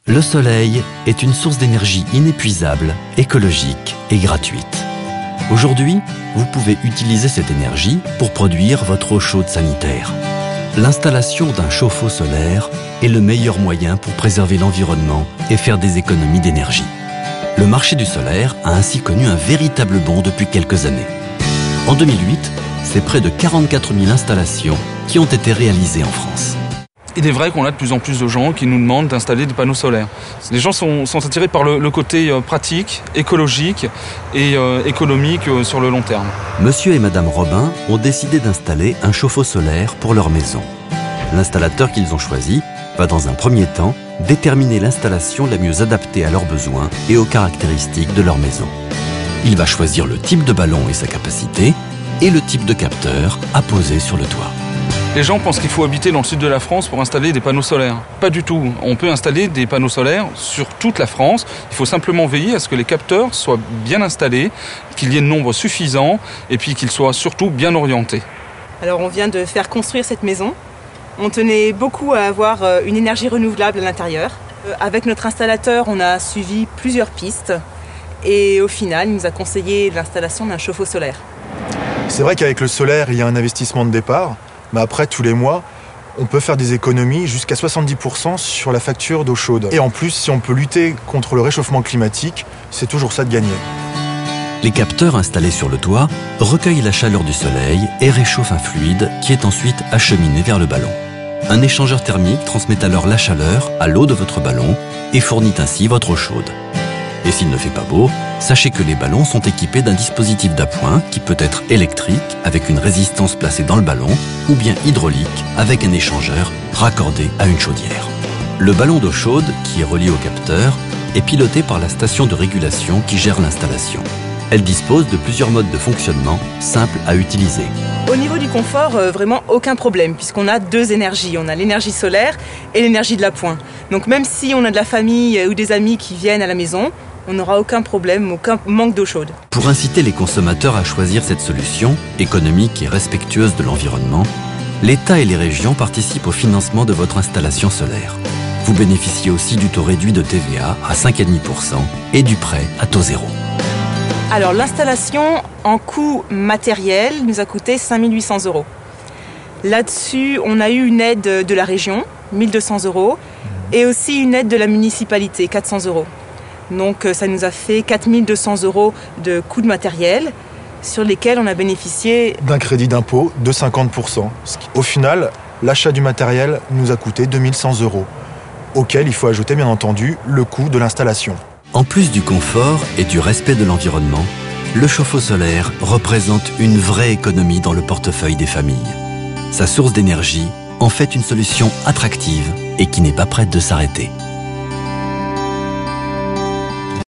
Le soleil est une source d'énergie inépuisable, écologique et gratuite. Aujourd'hui, vous pouvez utiliser cette énergie pour produire votre eau chaude sanitaire. L'installation d'un chauffe-eau solaire est le meilleur moyen pour préserver l'environnement et faire des économies d'énergie. Le marché du solaire a ainsi connu un véritable bond depuis quelques années. En 2008, c'est près de 44 000 installations qui ont été réalisées en France. Il est vrai qu'on a de plus en plus de gens qui nous demandent d'installer des panneaux solaires. Les gens sont attirés par le côté pratique, écologique et économique sur le long terme. Monsieur et Madame Robin ont décidé d'installer un chauffe-eau solaire pour leur maison. L'installateur qu'ils ont choisi va dans un premier temps déterminer l'installation la mieux adaptée à leurs besoins et aux caractéristiques de leur maison. Il va choisir le type de ballon et sa capacité et le type de capteur à poser sur le toit. Les gens pensent qu'il faut habiter dans le sud de la France pour installer des panneaux solaires. Pas du tout. On peut installer des panneaux solaires sur toute la France. Il faut simplement veiller à ce que les capteurs soient bien installés, qu'il y ait un nombre suffisant et puis qu'ils soient surtout bien orientés. Alors on vient de faire construire cette maison. On tenait beaucoup à avoir une énergie renouvelable à l'intérieur. Avec notre installateur, on a suivi plusieurs pistes et au final, il nous a conseillé l'installation d'un chauffe-eau solaire. C'est vrai qu'avec le solaire, il y a un investissement de départ. Mais après, tous les mois, on peut faire des économies jusqu'à 70% sur la facture d'eau chaude. Et en plus, si on peut lutter contre le réchauffement climatique, c'est toujours ça de gagner. Les capteurs installés sur le toit recueillent la chaleur du soleil et réchauffent un fluide qui est ensuite acheminé vers le ballon. Un échangeur thermique transmet alors la chaleur à l'eau de votre ballon et fournit ainsi votre eau chaude. Et s'il ne fait pas beau, sachez que les ballons sont équipés d'un dispositif d'appoint qui peut être électrique avec une résistance placée dans le ballon ou bien hydraulique avec un échangeur raccordé à une chaudière. Le ballon d'eau chaude, qui est relié au capteur, est piloté par la station de régulation qui gère l'installation. Elle dispose de plusieurs modes de fonctionnement simples à utiliser. Au niveau du confort, vraiment aucun problème puisqu'on a deux énergies. On a l'énergie solaire et l'énergie de l'appoint. Donc même si on a de la famille ou des amis qui viennent à la maison, on n'aura aucun problème, aucun manque d'eau chaude. Pour inciter les consommateurs à choisir cette solution, économique et respectueuse de l'environnement, l'État et les régions participent au financement de votre installation solaire. Vous bénéficiez aussi du taux réduit de TVA à 5,5% et du prêt à taux zéro. Alors l'installation en coût matériel nous a coûté 5 800 €. Là-dessus, on a eu une aide de la région, 1 200 €, et aussi une aide de la municipalité, 400 €. Donc ça nous a fait 4 200 € de coûts de matériel sur lesquels on a bénéficié d'un crédit d'impôt de 50%. Au final, l'achat du matériel nous a coûté 2 100 €, auquel il faut ajouter bien entendu le coût de l'installation. En plus du confort et du respect de l'environnement, le chauffe-eau solaire représente une vraie économie dans le portefeuille des familles. Sa source d'énergie en fait une solution attractive et qui n'est pas prête de s'arrêter.